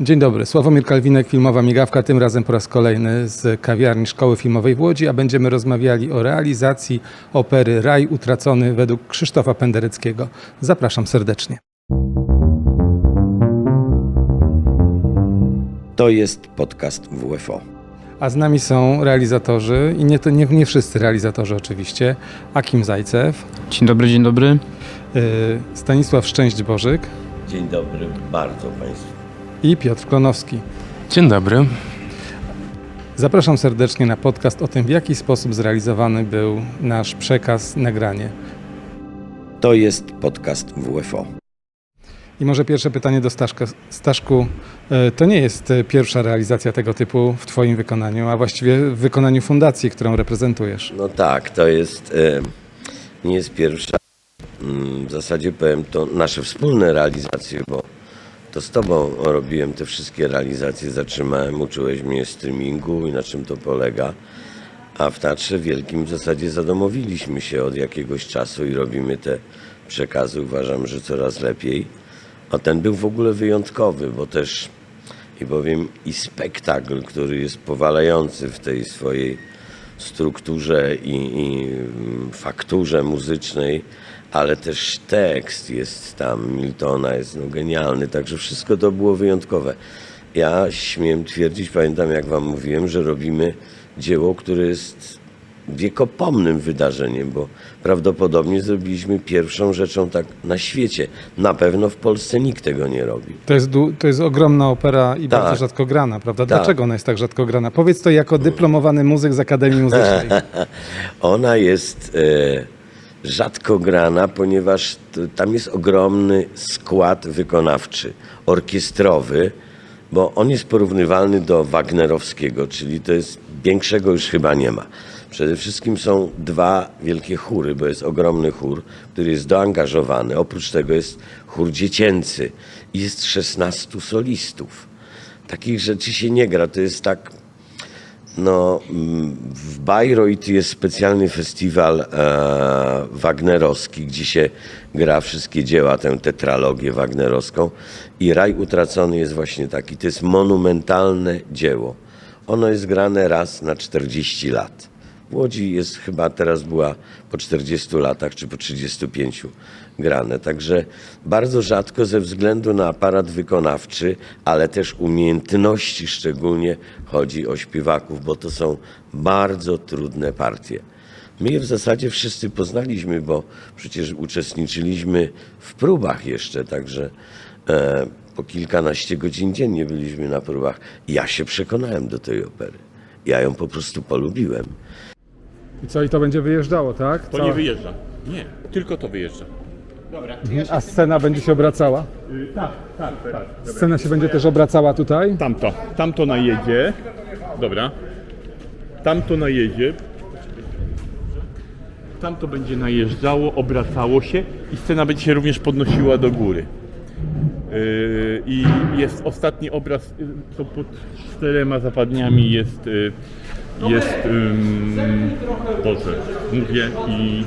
Dzień dobry, Sławomir Kalwinek, Filmowa Migawka, tym razem po raz kolejny z kawiarni Szkoły Filmowej w Łodzi, a będziemy rozmawiali o realizacji opery Raj utracony według Krzysztofa Pendereckiego. Zapraszam serdecznie. To jest podcast WFO. A z nami są realizatorzy i nie wszyscy realizatorzy oczywiście. Akim Zajcew, Dzień dobry, dzień dobry. Stanisław Szczęść-Bożyk Dzień dobry bardzo Państwu. i Piotr Klonowski. Dzień dobry. Zapraszam serdecznie na podcast o tym, w jaki sposób zrealizowany był nasz przekaz, nagranie. To jest podcast WFO. I może pierwsze pytanie do Staszka. Staszku, to nie jest pierwsza realizacja tego typu w Twoim wykonaniu, a właściwie w wykonaniu fundacji, którą reprezentujesz. No tak, to jest, nie jest pierwsza. W zasadzie powiem, to nasze wspólne realizacje, bo to z Tobą robiłem te wszystkie realizacje, zatrzymałem, uczyłeś mnie streamingu i na czym to polega. A w Teatrze Wielkim w zasadzie zadomowiliśmy się od jakiegoś czasu i robimy te przekazy, uważam, że coraz lepiej. A ten był w ogóle wyjątkowy, bo też i powiem i spektakl, który jest powalający w tej swojej strukturze i fakturze muzycznej, ale też tekst jest tam, Miltona jest genialny, także wszystko to było wyjątkowe. Ja śmiem twierdzić, pamiętam jak wam mówiłem, że robimy dzieło, które jest wiekopomnym wydarzeniem, bo prawdopodobnie zrobiliśmy pierwszą rzeczą tak na świecie. Na pewno w Polsce nikt tego nie robi. To jest ogromna opera i Tak. bardzo rzadko grana, prawda? Tak. Dlaczego ona jest tak rzadko grana? Powiedz to jako dyplomowany muzyk z Akademii Muzycznej. Ona jest rzadko grana, ponieważ tam jest ogromny skład wykonawczy, orkiestrowy, bo on jest porównywalny do wagnerowskiego, czyli to jest większego już chyba nie ma. Przede wszystkim są dwa wielkie chóry, bo jest ogromny chór, który jest doangażowany. Oprócz tego jest chór dziecięcy i jest 16 solistów. Takich rzeczy się nie gra, to jest tak. No, w Bayreuth jest specjalny festiwal wagnerowski, gdzie się gra wszystkie dzieła, tę tetralogię wagnerowską i Raj utracony jest właśnie taki. To jest monumentalne dzieło. Ono jest grane raz na 40 lat. W Łodzi jest chyba teraz była po 40 latach czy po 35 grane. Także bardzo rzadko ze względu na aparat wykonawczy, ale też umiejętności szczególnie chodzi o śpiewaków, bo to są bardzo trudne partie. My je w zasadzie wszyscy poznaliśmy, bo przecież uczestniczyliśmy w próbach jeszcze, także po kilkanaście godzin dziennie byliśmy na próbach. Ja się przekonałem do tej opery. Ja ją po prostu polubiłem. I co, i to będzie wyjeżdżało, tak? To nie wyjeżdża. Nie, tylko to wyjeżdża. A scena będzie się obracała? Tak. Scena się będzie też obracała tutaj? Tamto najedzie. Dobra. Tamto najedzie. Tamto będzie najeżdżało, obracało się i scena będzie się również podnosiła do góry. I jest ostatni obraz, to pod 4 zapadniami jest Boże, mówię i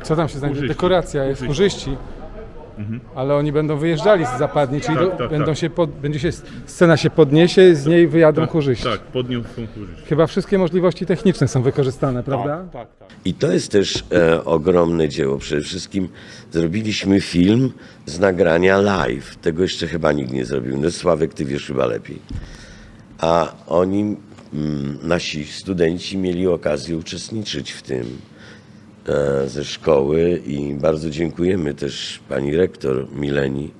Co tam się znajdzie? Chórzyści. Dekoracja jest, chórzyści. Ale oni będą wyjeżdżali z zapadni, czyli scena się podniesie, z niej wyjadą chórzyści. tak, podniósł chórzyści. Chyba wszystkie możliwości techniczne są wykorzystane, prawda? Tak. I to jest też ogromne dzieło. Przede wszystkim zrobiliśmy film z nagrania live. Tego jeszcze chyba nikt nie zrobił. No Sławek, ty wiesz chyba lepiej. A oni, nasi studenci mieli okazję uczestniczyć w tym ze szkoły i bardzo dziękujemy też pani rektor Mileni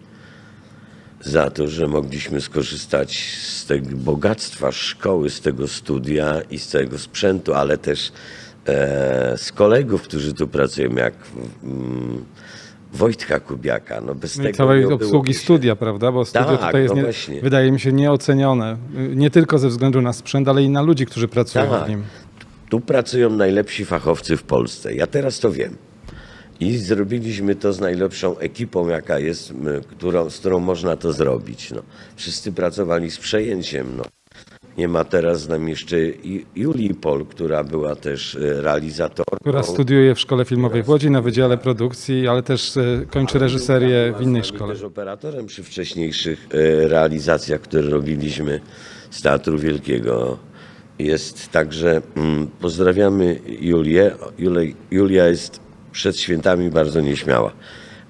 za to, że mogliśmy skorzystać z tego bogactwa szkoły, z tego studia i z całego sprzętu, ale też z kolegów, którzy tu pracują, jak Wojtka Kubiaka. No bez No i tego całej nie obsługi byłoby się. studia, prawda? Bo studio Tak, tutaj jest, no właśnie. wydaje mi się, nieocenione. Nie tylko ze względu na sprzęt, ale i na ludzi, którzy pracują Tak. w nim. Tu pracują najlepsi fachowcy w Polsce. Ja teraz to wiem. I zrobiliśmy to z najlepszą ekipą, jaka jest, z którą można to zrobić. No. Wszyscy pracowali z przejęciem. No. Nie ma teraz z nami jeszcze Julii Pol, która była też realizatorką. Która studiuje w Szkole Filmowej w Łodzi na Wydziale Produkcji, ale też kończy reżyserię w innej szkole. Też operatorem przy wcześniejszych realizacjach, które robiliśmy z Teatru Wielkiego. Jest także, pozdrawiamy Julię. Julia jest przed świętami bardzo nieśmiała,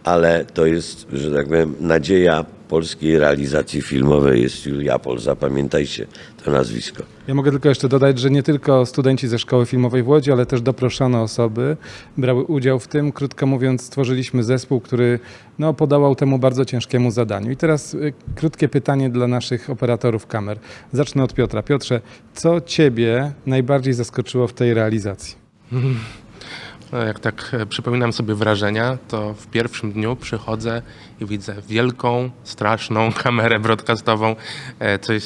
ale to jest, że tak powiem, nadzieja polskiej realizacji filmowej jest Julia Pol. Zapamiętajcie to nazwisko. Ja mogę tylko jeszcze dodać, że nie tylko studenci ze Szkoły Filmowej w Łodzi, ale też doproszone osoby brały udział w tym. Krótko mówiąc, stworzyliśmy zespół, który podołał temu bardzo ciężkiemu zadaniu. I teraz krótkie pytanie dla naszych operatorów kamer. Zacznę od Piotra. Piotrze, co Ciebie najbardziej zaskoczyło w tej realizacji? No, jak tak przypominam sobie wrażenia, to w pierwszym dniu przychodzę i widzę wielką, straszną kamerę broadcastową, coś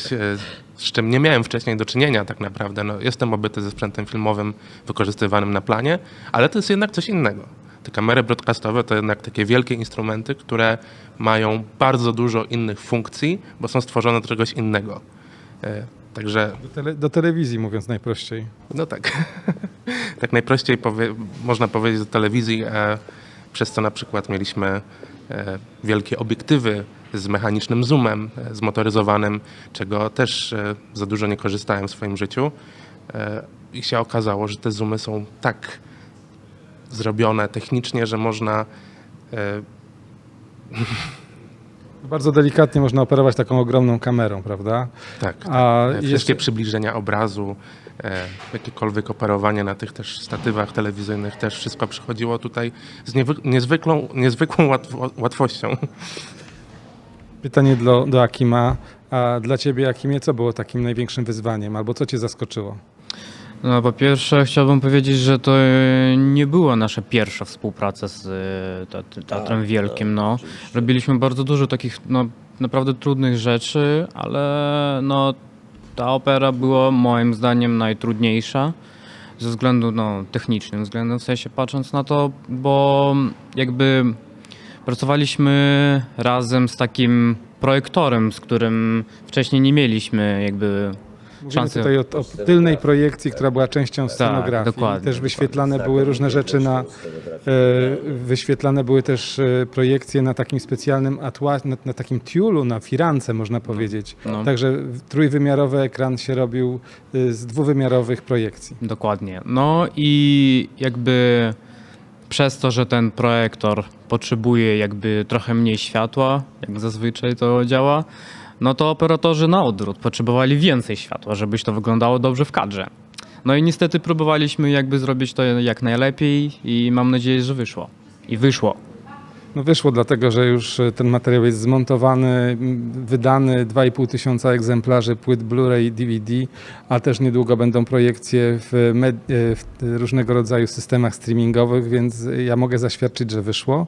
z czym nie miałem wcześniej do czynienia tak naprawdę. No, jestem obyty ze sprzętem filmowym wykorzystywanym na planie, ale to jest jednak coś innego. Te kamery broadcastowe to jednak takie wielkie instrumenty, które mają bardzo dużo innych funkcji, bo są stworzone do czegoś innego. Także Do telewizji, mówiąc najprościej. no tak. Tak najprościej można powiedzieć do telewizji, przez co na przykład mieliśmy wielkie obiektywy z mechanicznym zoomem, zmotoryzowanym, czego też za dużo nie korzystałem w swoim życiu. I się okazało, że te zoomy są tak zrobione technicznie, że można Bardzo delikatnie można operować taką ogromną kamerą, prawda? tak, A wszystkie jeszcze- przybliżenia obrazu, jakiekolwiek operowanie na tych też statywach telewizyjnych, też wszystko przychodziło tutaj z niezwykłą łatwością. Pytanie do Akima. A dla Ciebie, Akimie, co było takim największym wyzwaniem? Albo co Cię zaskoczyło? No, po pierwsze chciałbym powiedzieć, że to nie była nasza pierwsza współpraca z Teatrem Wielkim. No. Robiliśmy bardzo dużo takich naprawdę trudnych rzeczy, ale ta opera była moim zdaniem najtrudniejsza ze względu technicznym względem, w sensie patrząc na to, bo jakby pracowaliśmy razem z takim projektorem, z którym wcześniej nie mieliśmy jakby Mówimy szansy. tutaj o tylnej projekcji, która była częścią scenografii. dokładnie. Też wyświetlane były różne rzeczy wyświetlane były też projekcje na takim specjalnym na takim tiulu, na firance można powiedzieć. No. Także trójwymiarowy ekran się robił z dwuwymiarowych projekcji. Dokładnie. No i jakby przez to, że ten projektor potrzebuje jakby trochę mniej światła, jak zazwyczaj to działa, no to operatorzy na odwrót potrzebowali więcej światła, żebyś to wyglądało dobrze w kadrze. No i niestety próbowaliśmy jakby zrobić to jak najlepiej i mam nadzieję, że wyszło. I wyszło. No wyszło dlatego, że już ten materiał jest zmontowany, wydany 2500 egzemplarzy płyt Blu-ray i DVD, a też niedługo będą projekcje w różnego rodzaju systemach streamingowych, więc ja mogę zaświadczyć, że wyszło.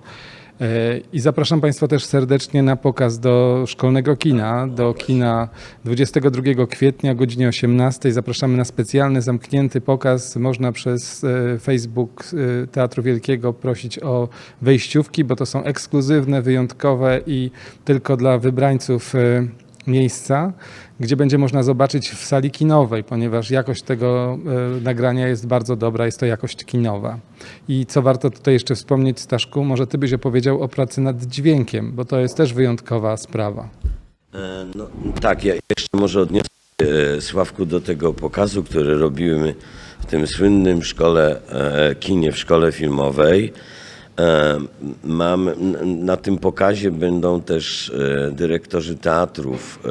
I zapraszam Państwa też serdecznie na pokaz do szkolnego kina, do kina 22 kwietnia o godzinie 18. Zapraszamy na specjalny, zamknięty pokaz. Można przez Facebook Teatru Wielkiego prosić o wejściówki, bo to są ekskluzywne, wyjątkowe i tylko dla wybrańców miejsca, gdzie będzie można zobaczyć w sali kinowej, ponieważ jakość tego nagrania jest bardzo dobra, jest to jakość kinowa. I co warto tutaj jeszcze wspomnieć, Staszku, może Ty byś opowiedział o pracy nad dźwiękiem, bo to jest też wyjątkowa sprawa. No, tak, ja jeszcze może odniosę Sławku do tego pokazu, który robimy w tym słynnym kinie w szkole filmowej. Na tym pokazie będą też dyrektorzy teatrów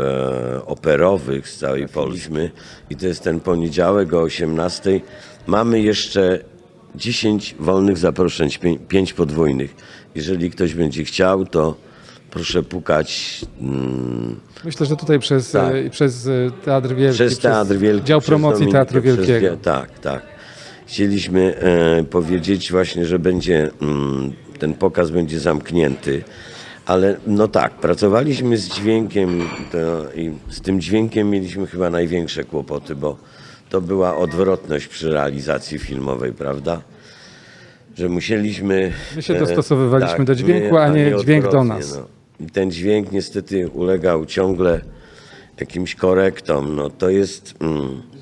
operowych z całej Polski i to jest ten poniedziałek o 18:00. Mamy jeszcze 10 wolnych zaproszeń, 5 podwójnych. Jeżeli ktoś będzie chciał, to proszę pukać. Myślę, że tutaj przez Teatr Wielki, Przez Teatr Wielki. dział przez promocji Dominikę, Teatru Wielkiego. Tak. Chcieliśmy powiedzieć właśnie, że ten pokaz będzie zamknięty, ale no tak, pracowaliśmy z dźwiękiem i z tym dźwiękiem mieliśmy chyba największe kłopoty, bo to była odwrotność przy realizacji filmowej, prawda? Że musieliśmy... My się dostosowywaliśmy do dźwięku, a nie dźwięk do odwrotnie, nas. No. I ten dźwięk niestety ulegał ciągle jakimś korektom. No to jest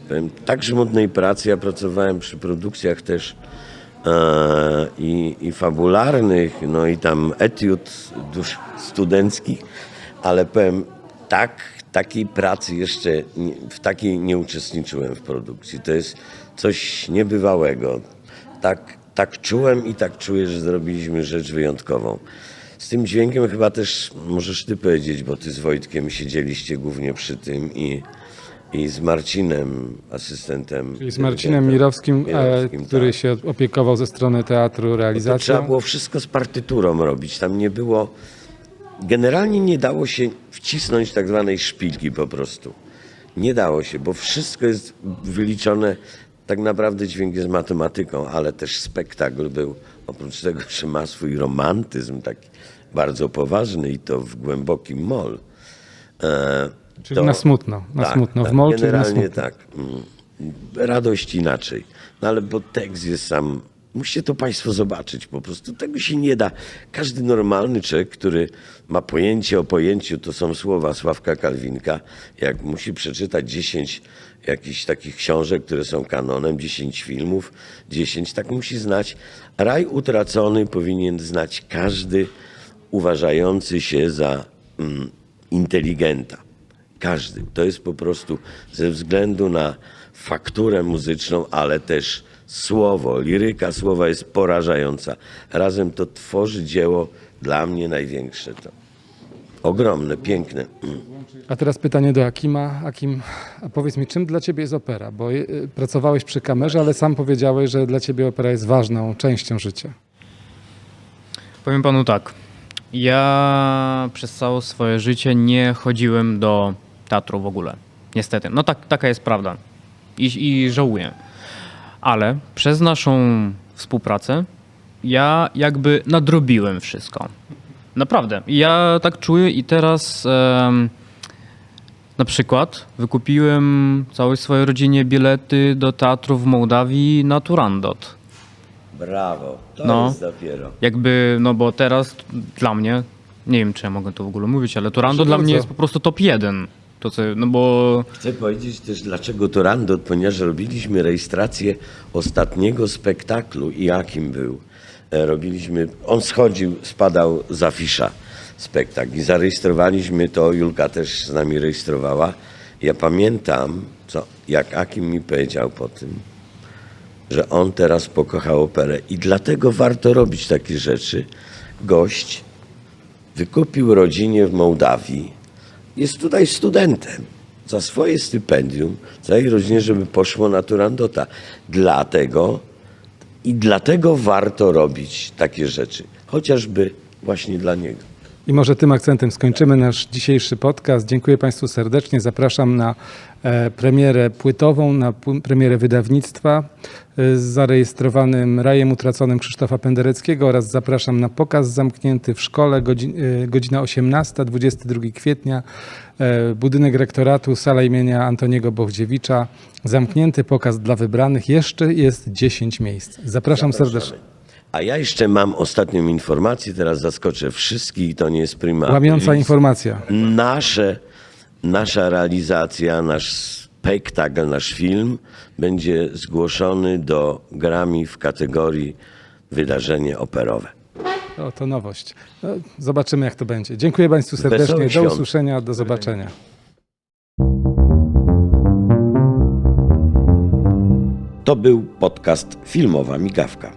powiem, tak żmudnej pracy. Ja pracowałem przy produkcjach też i fabularnych, no i tam etiud studenckich, ale powiem, takiej pracy jeszcze, w takiej nie uczestniczyłem w produkcji. To jest coś niebywałego. Tak czułem i tak czuję, że zrobiliśmy rzecz wyjątkową. Z tym dźwiękiem chyba też możesz ty powiedzieć, bo ty z Wojtkiem siedzieliście głównie przy tym i z Marcinem, asystentem. Czyli z Marcinem Mirowskim, który się opiekował ze strony teatru To realizacją. trzeba było wszystko z partyturą robić. Tam nie było... Generalnie nie dało się wcisnąć tak zwanej szpilki po prostu. Nie dało się, bo wszystko jest wyliczone. Tak naprawdę dźwięk jest matematyką, ale też spektakl był, oprócz tego, że ma swój romantyzm taki bardzo poważny i to w głębokim mol. Czyli na smutno. Tak, smutno. tak, W mol, czyli na generalnie smutno. tak. Radość inaczej. No ale bo tekst jest sam... Musicie to państwo zobaczyć po prostu. Tego się nie da. Każdy normalny człowiek, który ma pojęcie o pojęciu, to są słowa Sławka Kalwinka, jak musi przeczytać 10 jakichś takich książek, które są kanonem, 10 filmów, 10, tak musi znać. Raj utracony powinien znać każdy uważający się za inteligenta. Każdy. To jest po prostu ze względu na fakturę muzyczną, ale też słowo, liryka słowa jest porażająca. Razem to tworzy dzieło dla mnie największe. To ogromne, piękne. A teraz pytanie do Akima. Akim, a powiedz mi, czym dla ciebie jest opera? Bo pracowałeś przy kamerze, ale sam powiedziałeś, że dla ciebie opera jest ważną częścią życia. Powiem panu tak. Ja przez całe swoje życie nie chodziłem do teatru w ogóle. Niestety. No taka jest prawda. I żałuję. Ale przez naszą współpracę ja jakby nadrobiłem wszystko. Naprawdę. Ja tak czuję i teraz na przykład wykupiłem całej swojej rodzinie bilety do teatru w Mołdawii na Turandot. Brawo, to No. jest dopiero. Jakby, no bo teraz dla mnie, nie wiem czy ja mogę to w ogóle mówić, ale Turandot dla mnie bardzo. jest po prostu top 1. To co, no bo Chcę powiedzieć też, dlaczego Turandot, ponieważ robiliśmy rejestrację ostatniego spektaklu i jakim był. Robiliśmy, on schodził, spadał z afisza spektakl i zarejestrowaliśmy to, Julka też z nami rejestrowała. Ja pamiętam, jak Akim mi powiedział po tym, że on teraz pokochał operę i dlatego warto robić takie rzeczy. Gość wykupił rodzinie w Mołdawii, jest tutaj studentem, za swoje stypendium, całej rodzinie, żeby poszło na Turandota. Dlatego warto robić takie rzeczy, chociażby właśnie dla niego. I może tym akcentem skończymy nasz dzisiejszy podcast. Dziękuję Państwu serdecznie. Zapraszam na premierę płytową, na premierę wydawnictwa z zarejestrowanym Rajem Utraconym Krzysztofa Pendereckiego oraz zapraszam na pokaz zamknięty w szkole, godzina 18, 22 kwietnia, budynek rektoratu, sala imienia Antoniego Bohdziewicza. Zamknięty pokaz dla wybranych. Jeszcze jest 10 miejsc. Zapraszam serdecznie. A ja jeszcze mam ostatnią informację, teraz zaskoczę wszystkich i to nie jest prima Łamiąca aprilis. informacja. Nasza realizacja, nasz spektakl, nasz film będzie zgłoszony do Grammy w kategorii wydarzenie operowe. O, to nowość. No, zobaczymy, jak to będzie. Dziękuję Państwu serdecznie. Wesołych Do świąt. usłyszenia, do zobaczenia. To był podcast Filmowa Migawka.